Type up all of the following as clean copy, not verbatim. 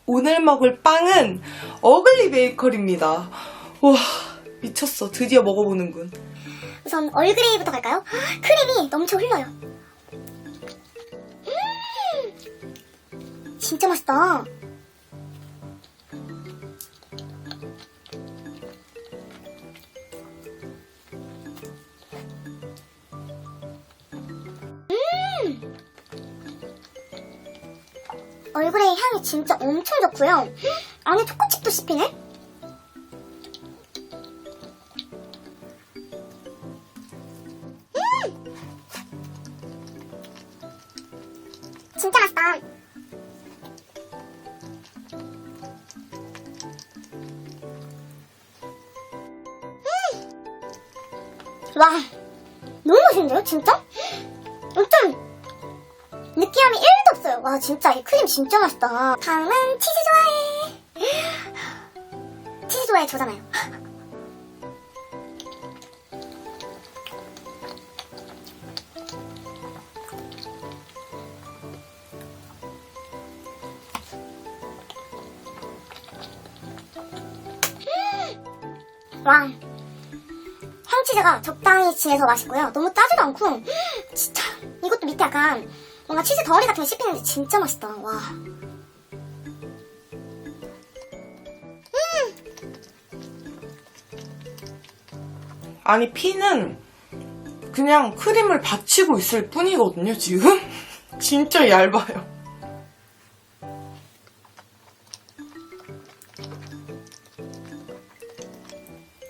오늘 먹을 빵은 어글리 베이커리입니다. 와, 미쳤어. 드디어 먹어보는군. 우선 얼그레이부터 갈까요? 크림이 넘쳐 흘러요. 진짜 맛있다. 얼그레이 향이 진짜 엄청 좋고요. 안에 초코칩도 씹히네. 진짜 맛있다. 와, 너무 맛있는데요, 진짜? 엄청 느끼함이 1도 없어요. 와, 진짜 이 크림 진짜 맛있다. 다음은 치즈 좋아해. 치즈 좋아해 저잖아요. 와, 향치즈가 적당히 진해서 맛있고요. 너무 짜지도 않고 진짜 이것도 밑에 약간 뭔가 치즈 덩어리 같은 게 씹히는데 진짜 맛있다. 와. 아니, 피는 그냥 크림을 받치고 있을 뿐이거든요, 지금? 진짜 얇아요.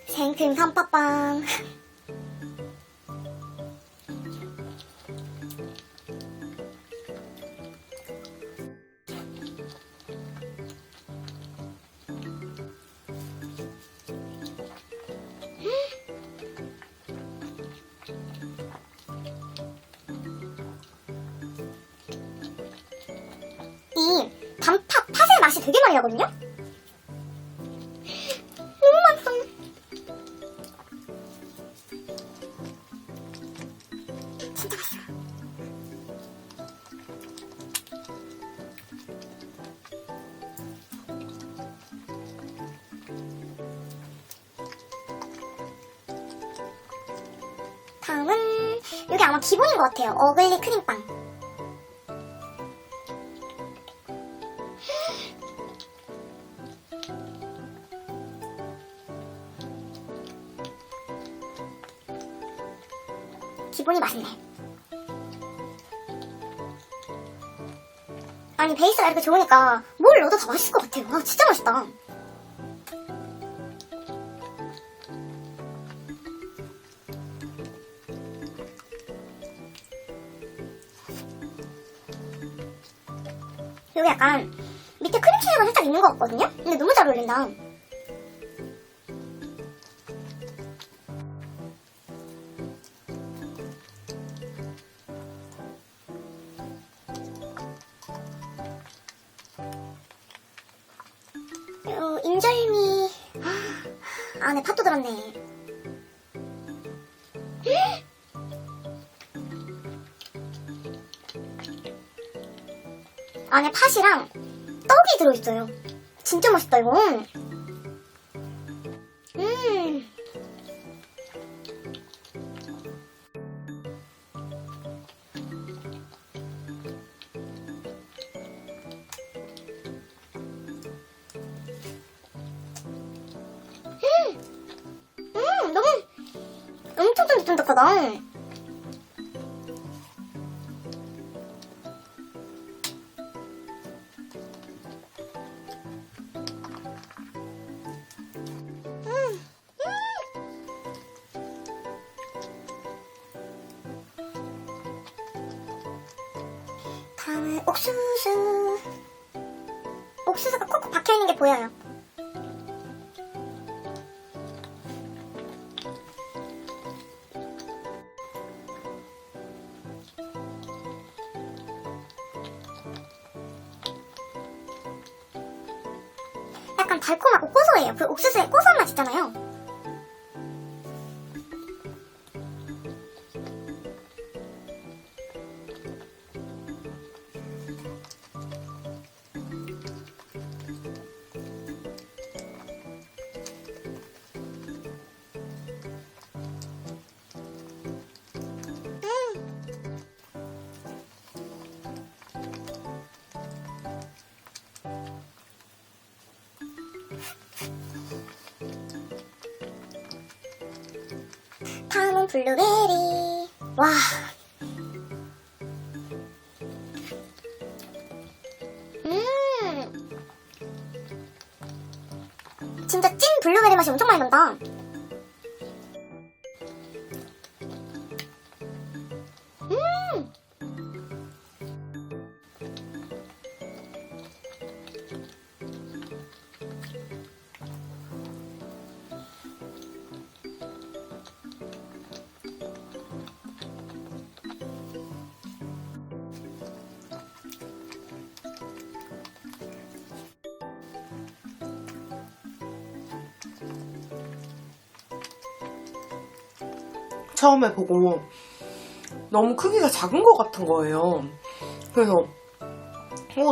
생크림 삼파빵. 이 단팥, 팥의 맛이 되게 많이 나거든요? 너무 맛있어. 진짜 맛있어. 다음은 이게 아마 기본인 것 같아요. 어글리 크림빵. 기본이 맛있네. 아니, 베이스가 이렇게 좋으니까 뭘 넣어도 다 맛있을 것 같아요. 와, 진짜 맛있다. 여기 약간 밑에 크림치즈가 살짝 있는 것 같거든요? 근데 너무 잘 어울린다. 인절미 안에 팥도 들었네. 안에 팥이랑 떡이 들어있어요. 진짜 맛있다 이거. 너무 엄청 쫀득쫀득하다. 다음에 옥수수. 옥수수가 콕콕 박혀있는 게 보여요. 약간 달콤하고 고소해요. 그 옥수수의 고소한 맛 있잖아요. 찐 블루베리. 와. 진짜 찐 블루베리 맛이 엄청 많이 난다. 처음에 보고 너무 크기가 작은 것 같은 거예요. 그래서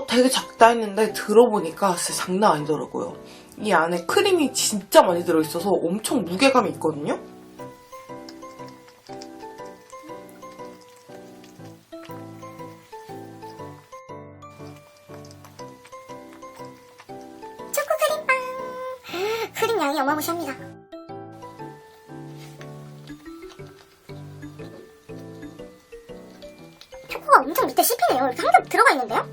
되게 작다 했는데 들어보니까 진짜 장난 아니더라고요. 이 안에 크림이 진짜 많이 들어있어서 엄청 무게감이 있거든요. 초코크림빵. 크림 양이 어마무시합니다. 초코가 엄청 밑에 씹히네요. 이렇게 한 겹 들어가 있는데요?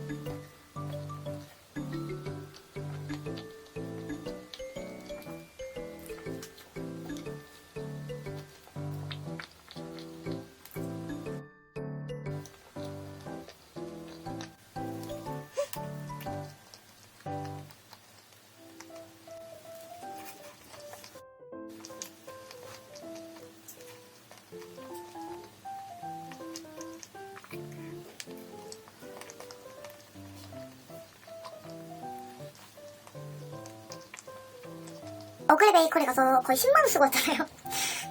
어글 베이커리 가서 거의 10만원 쓰고 왔잖아요.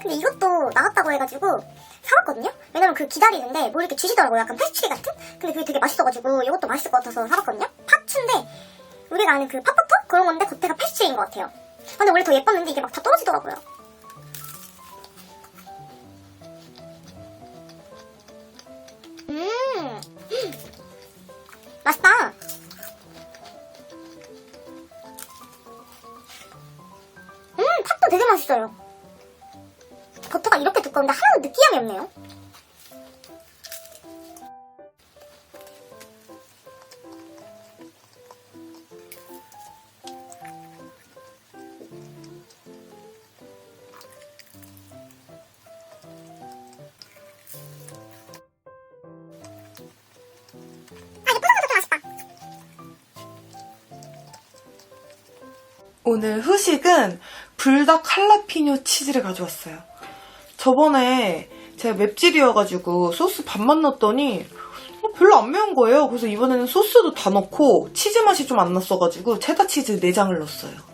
근데 이것도 나왔다고 해가지고 사봤거든요? 왜냐면 그 기다리는데 뭐 이렇게 주시더라고요. 약간 페스츄리 같은? 근데 그게 되게 맛있어가지고 이것도 맛있을 것 같아서 사봤거든요? 파츠인데 우리가 아는 그 팝버터? 그런 건데 겉에가 페스츄리인 것 같아요. 근데 원래 더 예뻤는데 이게 막 다 떨어지더라고요. 맛있다. 팥도 되게 맛있어요. 버터가 이렇게 두꺼운데 하나도 느끼함이 없네요. 오늘 후식은 불닭 할라피뇨 치즈를 가져왔어요. 저번에 제가 맵찔이어가지고 소스 반만 넣었더니 별로 안 매운 거예요. 그래서 이번에는 소스도 다 넣고 치즈 맛이 좀 안 났어가지고 체다 치즈 4장을 넣었어요.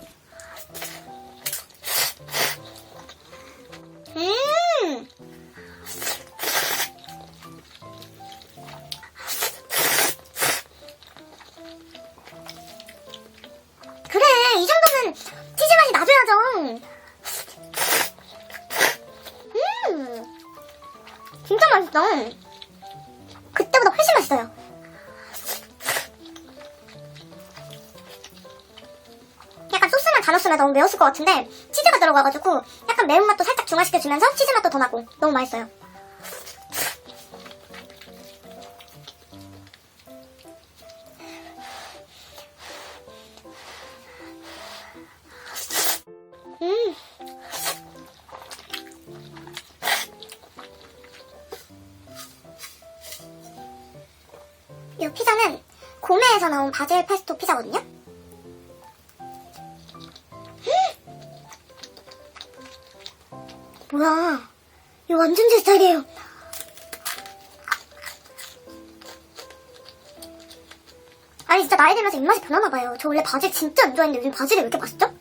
그래, 이 정도면 치즈 맛이 나줘야죠. 진짜 맛있다. 그때보다 훨씬 맛있어요. 약간 소스만 다 넣었으면 너무 매웠을 것 같은데 치즈가 들어가가지고 약간 매운맛도 살짝 중화시켜주면서 치즈 맛도 더 나고 너무 맛있어요. 이 피자는 고메에서 나온 바질 페스토 피자거든요? 뭐야, 이거 완전 제 스타일이에요. 아니 진짜 나이 들면서 입맛이 변하나봐요. 저 원래 바질 진짜 안 좋아했는데 요즘 바질이 왜 이렇게 맛있죠?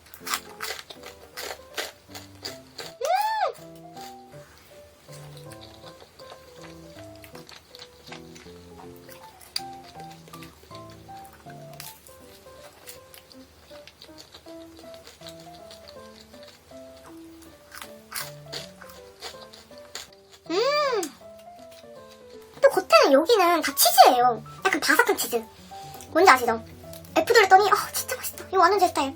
또 겉에는 여기는 다 치즈예요. 약간 바삭한 치즈. 뭔지 아시죠? F 돌렸더니 진짜 맛있다. 이거 완전 제 스타일.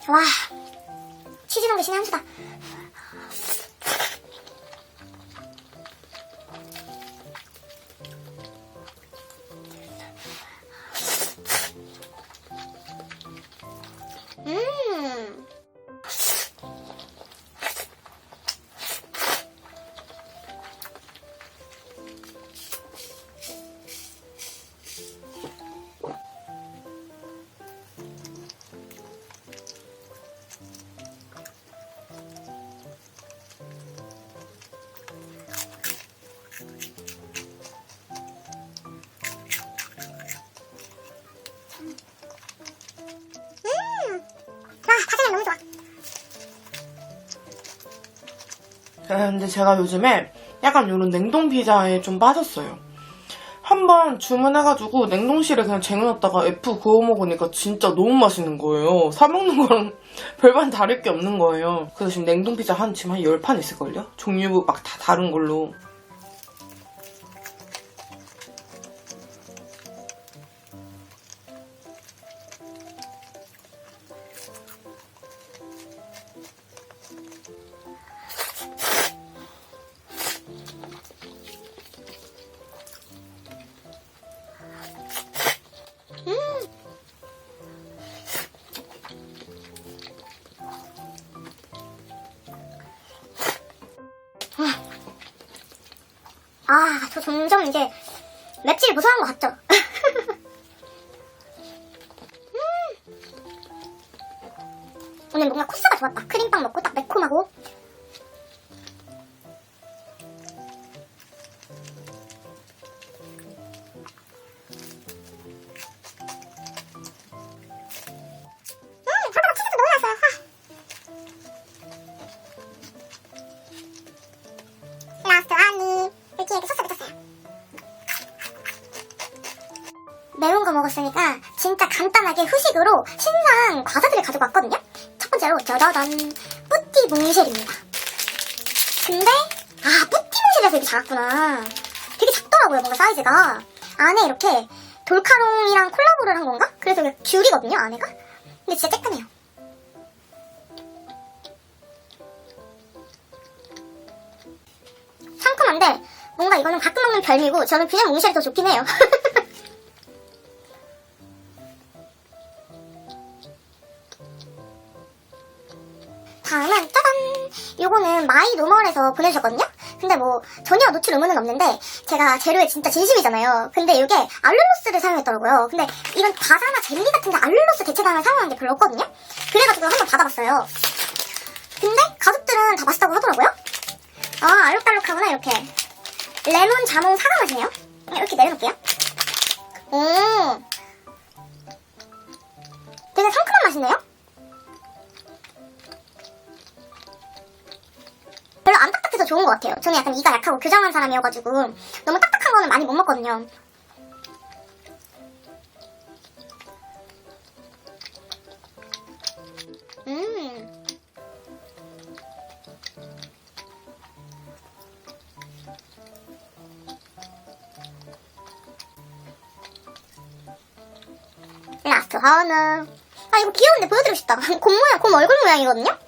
와, 치즈 넣은 게 신의 한 수다. 파전이 너무 좋아. 근데 제가 요즘에 약간 이런 냉동 피자에 좀 빠졌어요. 한번 주문해가지고 냉동실에 그냥 쟁여놨다가 F 구워 먹으니까 진짜 너무 맛있는 거예요. 사 먹는 거랑 별반 다를 게 없는 거예요. 그래서 지금 냉동 피자 지금 한 10판 있을걸요? 종류 막 다 다른 걸로. 아, 저 점점 이제 맵찔이 무서운 것 같죠? 오늘 뭔가 코스가 좋았다. 크림빵 먹고 딱 매콤하고. 잠깐만, 치즈도 너무 맛있어요. 라스트 아니. 이렇게 소스 붙였어요. 매운 거 먹었으니까 진짜 간단하게 후식으로 신상 과자들을 가지고 왔거든요. 첫 번째로 짜자잔 뿌띠 몽쉘입니다. 근데 뿌띠 몽쉘이라서 이렇게 작았구나. 되게 작더라고요, 뭔가 사이즈가. 안에 이렇게 돌카롱이랑 콜라보를 한 건가? 그래서 이게 귤이거든요, 안에가. 근데 진짜 쬐끔해요. 상큼한데 뭔가 이거는 가끔 먹는 별미고 저는 그냥 몽쉘이 더 좋긴 해요. 다음은 짜잔! 요거는 마이 노멀에서 보내주셨거든요? 근데 뭐 전혀 노출 의무는 없는데 제가 재료에 진짜 진심이잖아요. 근데 이게 알룰로스를 사용했더라고요. 근데 이런 과자나 젤리 같은데 알룰로스 대체당을 사용하는 게 별로 없거든요? 그래가지고 한번 받아봤어요. 근데 가족들은 다 맛있다고 하더라고요. 알록달록하구나 이렇게. 레몬 자몽 사과 맛이네요. 이렇게 내려놓을게요. 되게 상큼한 맛이네요. 별로 안 딱딱해서 좋은 것 같아요. 저는 약간 이가 약하고 교정한 사람이어가지고 너무 딱딱한 거는 많이 못 먹거든요. 라스트 하나. 이거 귀여운데 보여드리고 싶다. 곰 모양, 곰 얼굴 모양이거든요?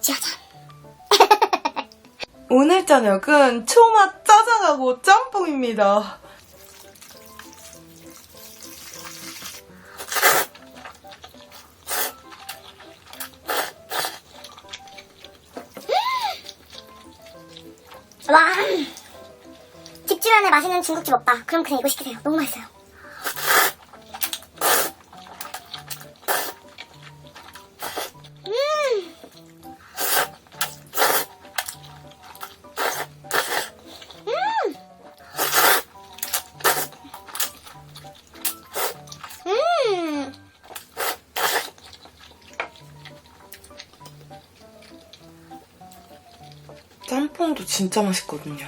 짜잔. 오늘 저녁은 초맛 짜장하고 짬뽕입니다. 와. 집 주변에 맛있는 중국집 없다. 그럼 그냥 이거 시키세요. 너무 맛있어요. 짬뽕도 진짜 맛있거든요.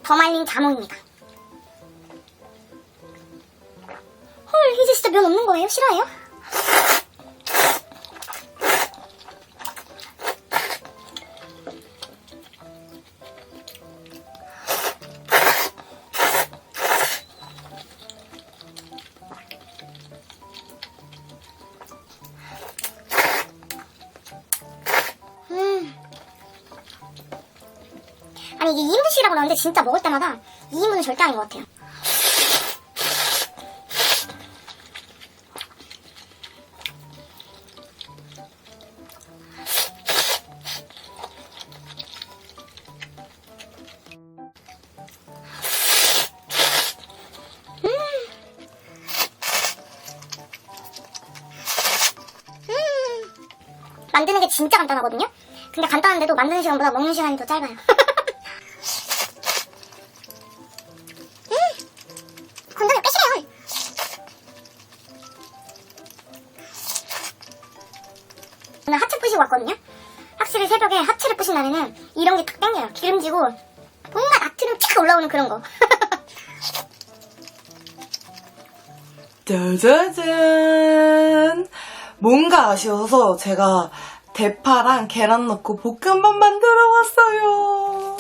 더 말린 자몽입니다. 헐, 이제 진짜 면 없는 거예요? 싫어해요? 아니 이게 2인분씩이라고 나오는데 진짜 먹을 때마다 2인분은 절대 아닌 것 같아요. 만드는 게 진짜 간단하거든요? 근데 간단한데도 만드는 시간보다 먹는 시간이 더 짧아요. 건더기 빼시래요. 오늘 하체 뿌시고 왔거든요? 확실히 새벽에 하체를 뿌신 날에는 이런 게 딱 땡겨요. 기름지고 뭔가 나트륨 쫙 올라오는 그런 거. 짜자잔! 뭔가 아쉬워서 제가 대파랑 계란 넣고 볶음밥 만들어 왔어요.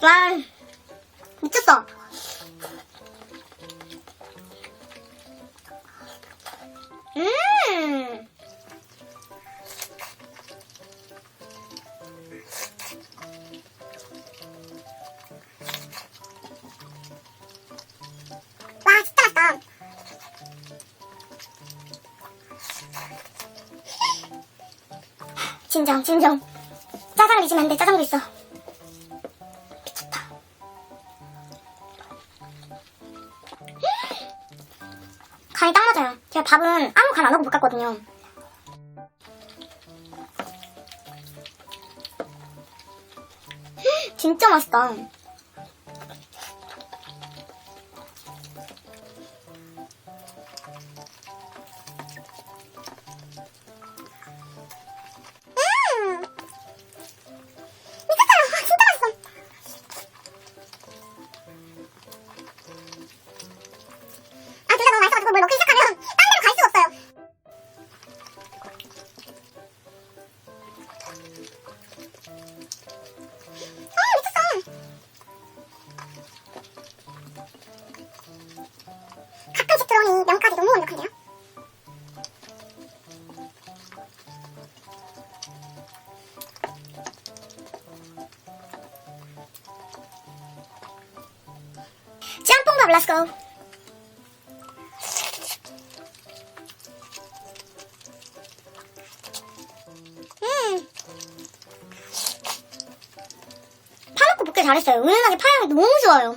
와, 미쳤어. 와, 진짜 맛있다. 진정, 진정. 짜장을 잊으면 안 돼. 짜장도 있어. 미쳤다. 간이 딱 맞아요. 제가 밥은 아무 간 안 하고 볶았거든요. 진짜 맛있다. 뭘 먹기 시작하면 딴 데로 갈 수가 없어요. 미쳤어. 가끔씩 들어오니 면까지 너무 완벽한데요? 짬뽕밥 렛츠고. 파놓고 볶기 잘했어요. 은은하게 파향이 너무 좋아요.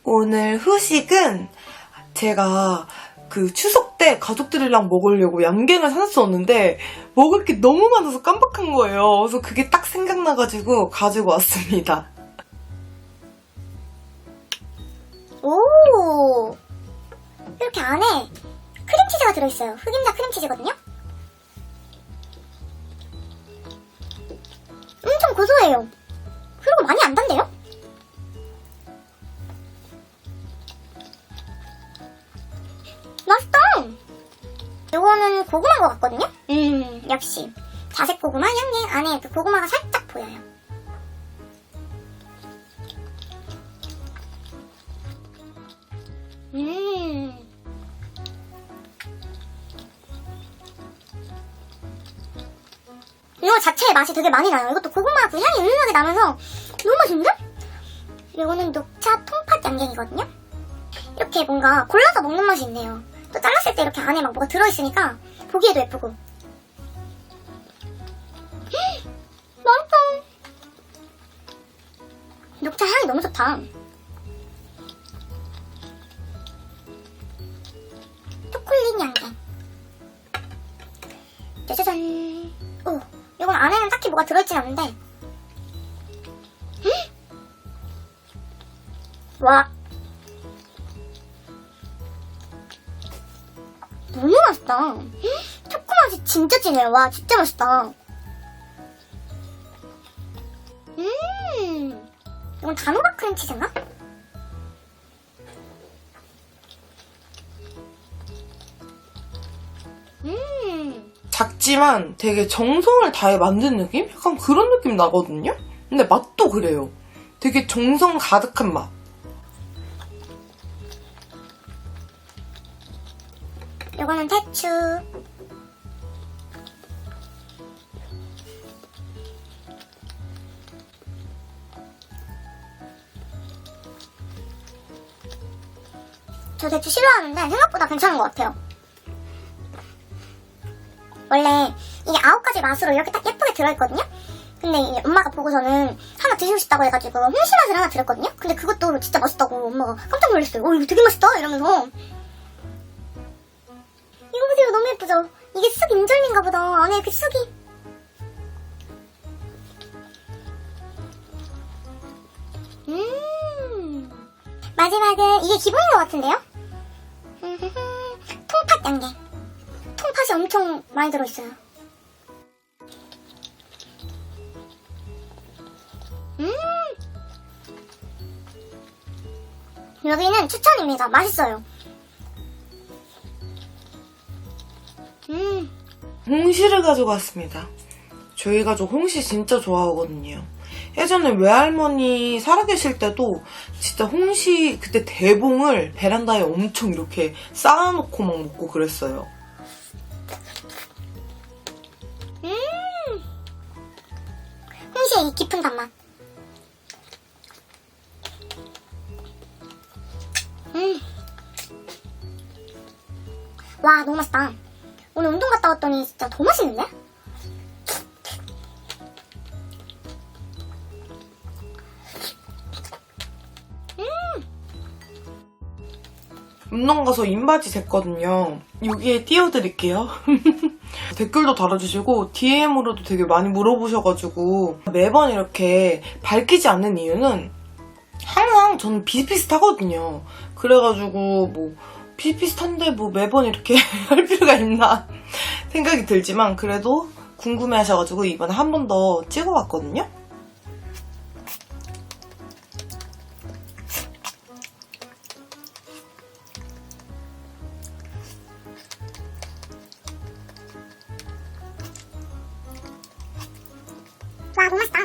오늘 후식은 제가 그 추석 때 가족들이랑 먹으려고 양갱을 사놨었는데 먹을 게 너무 많아서 깜빡한 거예요. 그래서 그게 딱 생각나가지고 가지고 왔습니다. 오, 이렇게 안에 크림치즈가 들어있어요. 흑임자 크림치즈거든요. 엄청 고소해요. 그리고 많이 안 단데요? 맛있다. 이거는 고구마인 것 같거든요? 역시 자색 고구마 양갱 안에 그 고구마가 살짝 보여요. 이거 자체의 맛이 되게 많이 나요. 이것도 고구마 그 향이 은은하게 나면서 너무 맛있는데? 이거는 녹차 통팥 양갱이거든요? 이렇게 뭔가 골라서 먹는 맛이 있네요. 또 잘랐을 때 이렇게 안에 막 뭐가 들어있으니까 보기에도 예쁘고. 맛있다. 녹차 향이 너무 좋다. 짜자잔. 오, 이건 안에는 딱히 뭐가 들어있진 않는데. 와. 너무 맛있다. 초코 맛이 진짜 진해요. 와, 진짜 맛있다. 이건 단호박 크림치즈인가? 작지만 되게 정성을 다해 만든 느낌? 약간 그런 느낌 나거든요? 근데 맛도 그래요. 되게 정성 가득한 맛. 이거는 태추. 저 대추 싫어하는데 생각보다 괜찮은 것 같아요. 원래 이게 9가지 맛으로 이렇게 딱 예쁘게 들어있거든요? 근데 이게 엄마가 보고서는 하나 드시고 싶다고 해가지고 홍시 맛을 하나 드렸거든요? 근데 그것도 진짜 맛있다고 엄마가 깜짝 놀랐어요. 이거 되게 맛있다 이러면서. 이거 보세요. 너무 예쁘죠? 이게 쑥 인절미인가 보다. 안에 이렇게 쑥이. 마지막은 이게 기본인 것 같은데요? 통팥 양갱. 통팥이 엄청 많이 들어있어요. 여기는 추천입니다. 맛있어요. 홍시를 가져갔습니다. 저희 가족 홍시 진짜 좋아하거든요. 예전에 외할머니 살아계실 때도 진짜 홍시 그때 대봉을 베란다에 엄청 이렇게 쌓아놓고 막 먹고 그랬어요. 홍시의 이 깊은 단맛. 와, 너무 맛있다. 오늘 운동 갔다 왔더니 진짜 더 맛있는데? 운동 가서 입맛이 됐거든요. 여기에 띄워드릴게요. 댓글도 달아주시고 DM으로도 되게 많이 물어보셔가지고 매번 이렇게 밝히지 않는 이유는 항상 저는 비슷비슷하거든요. 그래가지고 뭐 비슷비슷한데 뭐 매번 이렇게 할 필요가 있나 생각이 들지만 그래도 궁금해하셔가지고 이번에 한 번 더 찍어봤거든요. 와, 너무 맛있다.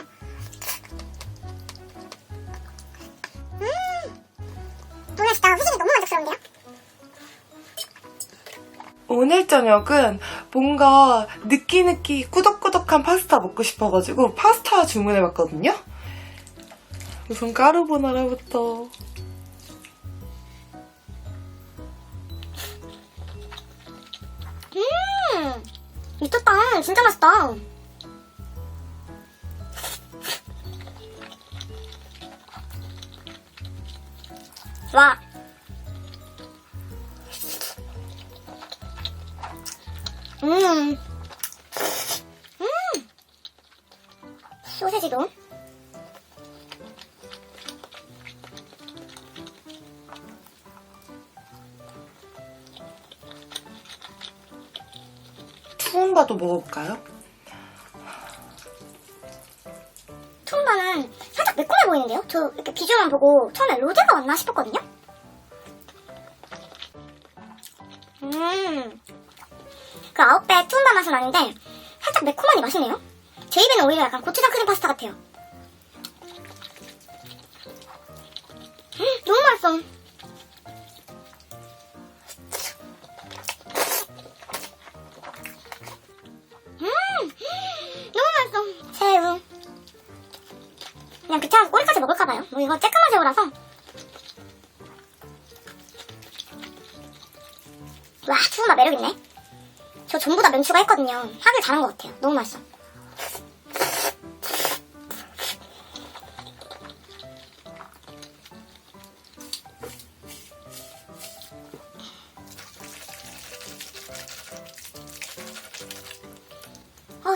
너무 맛있다. 후식이 너무 만족스러운데요? 오늘 저녁은 뭔가 느끼느끼 꾸덕꾸덕한 파스타 먹고 싶어가지고 파스타 주문해봤거든요. 우선 까르보나라부터. 미쳤다. 진짜 맛있다. 와. 소세지도. 투움바도 먹어볼까요? 투움바는 살짝 매콤해 보이는데요? 저 이렇게 비주얼만 보고 처음에 로제가 왔나 싶었거든요? 그 9배 투움바 맛은 아닌데 살짝 매콤하니 맛있네요? 제 입에는 오히려 약간 고추장 크림 파스타 같아요. 너무 맛있어. 너무 맛있어. 새우. 그냥 귀찮아서 꼬리까지 먹을까봐요. 뭐 이거 쬐까만 새우라서. 와, 투움바 매력있네. 저 전부 다 면추가 했거든요. 하길 잘한 것 같아요. 너무 맛있어.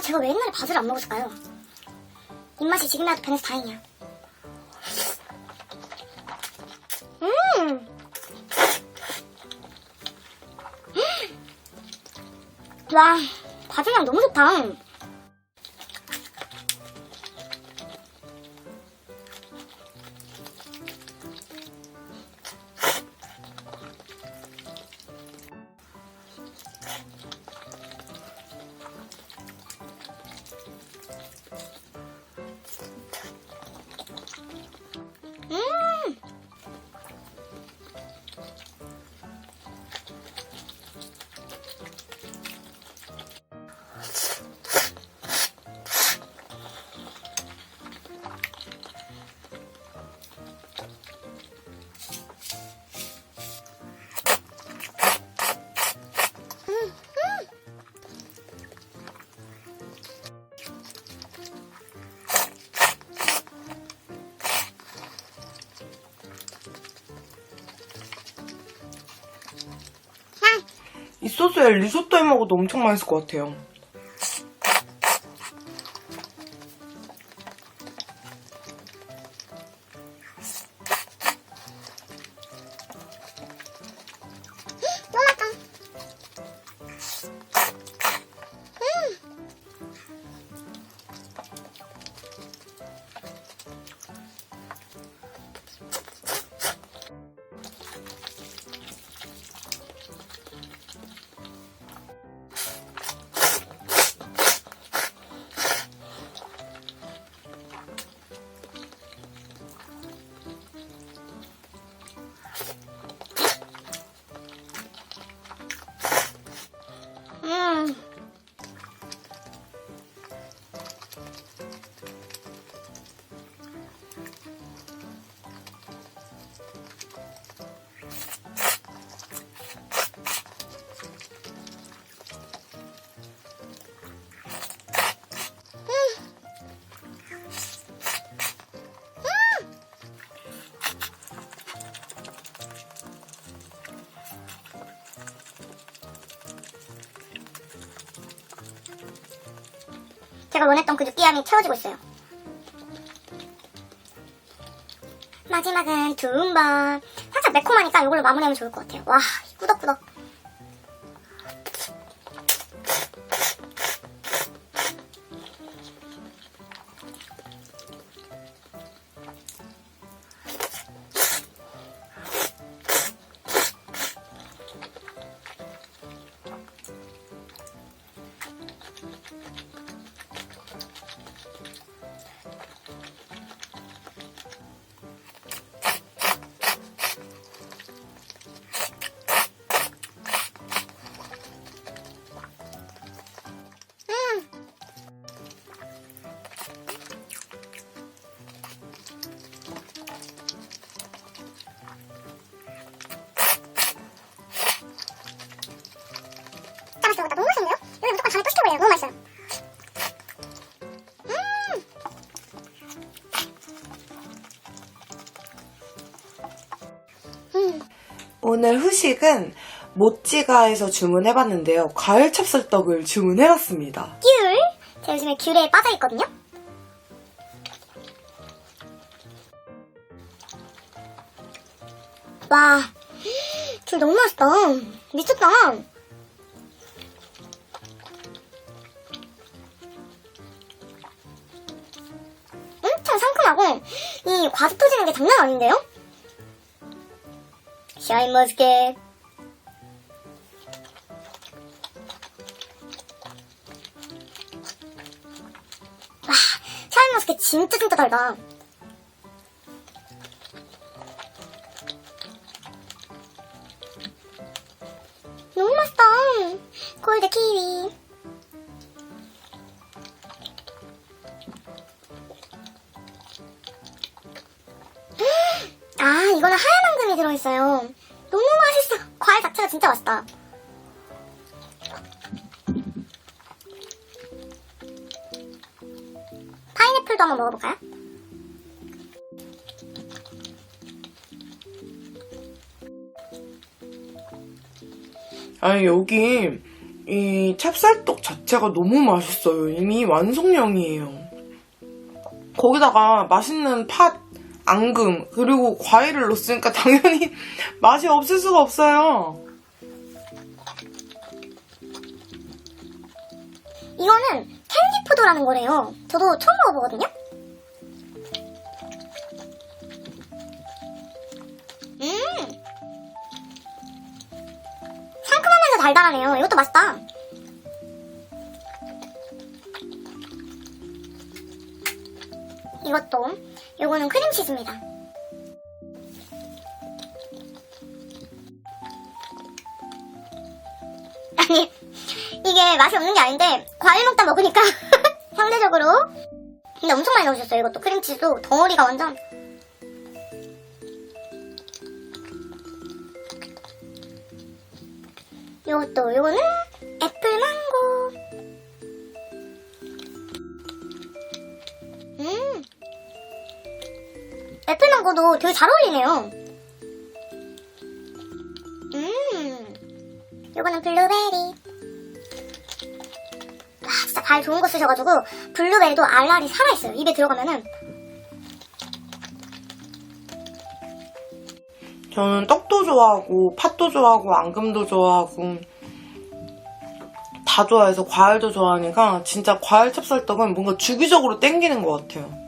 제가 왜 옛날에 바지를 안 먹었을까요? 입맛이 지금이라도 변해서 다행이야. 와, 바질향 너무 좋다. 이 소스에 리조또 해 먹어도 엄청 맛있을 것 같아요. 너무 맛있다. 제가 원했던 그 느끼함이 채워지고 있어요. 마지막은 두음밥. 살짝 매콤하니까 이걸로 마무리하면 좋을 것 같아요. 와, 꾸덕꾸덕. 진짜 맛있어. 나 너무 맛있는데요? 여기 무조건 다음에 또 시켜볼래요. 너무 맛있어요. 오늘 후식은 모찌가에서 주문해봤는데요. 과일 찹쌀떡을 주문해봤습니다. 귤. 제가 요즘에 귤에 빠져있거든요. 와, 귤 너무 맛있다. 미쳤다. 엄청 상큼하고 이 과즙 터지는 게 장난 아닌데요? 샤인머스켓. 와, 샤인머스켓 진짜 달다. 너무 맛있다. 골드 키위. 아, 이거는 하얀 앙금이 들어있어요. 너무 맛있어. 과일 자체가 진짜 맛있다. 파인애플도 한번 먹어볼까요? 아니, 여기 이 찹쌀떡 자체가 너무 맛있어요. 이미 완성형이에요. 거기다가 맛있는 팥, 앙금, 그리고 과일을 넣었으니까 당연히 맛이 없을 수가 없어요. 이거는 캔디푸드라는 거래요. 저도 처음 먹어보거든요. 상큼하면서 달달하네요. 이것도 맛있다. 요거는 크림치즈입니다. 아니, 이게 맛이 없는 게 아닌데 과일 먹다 먹으니까 상대적으로. 근데 엄청 많이 넣으셨어요. 이것도 크림치즈도 덩어리가 완전. 요거는 애플망고. 애플망고도 되게 잘 어울리네요. 요거는 블루베리. 와, 진짜 발 좋은 거 쓰셔가지고 블루베리도 알알이 살아있어요. 입에 들어가면은. 저는 떡도 좋아하고 팥도 좋아하고 앙금도 좋아하고 다 좋아해서 과일도 좋아하니까 진짜 과일 찹쌀떡은 뭔가 주기적으로 땡기는 것 같아요.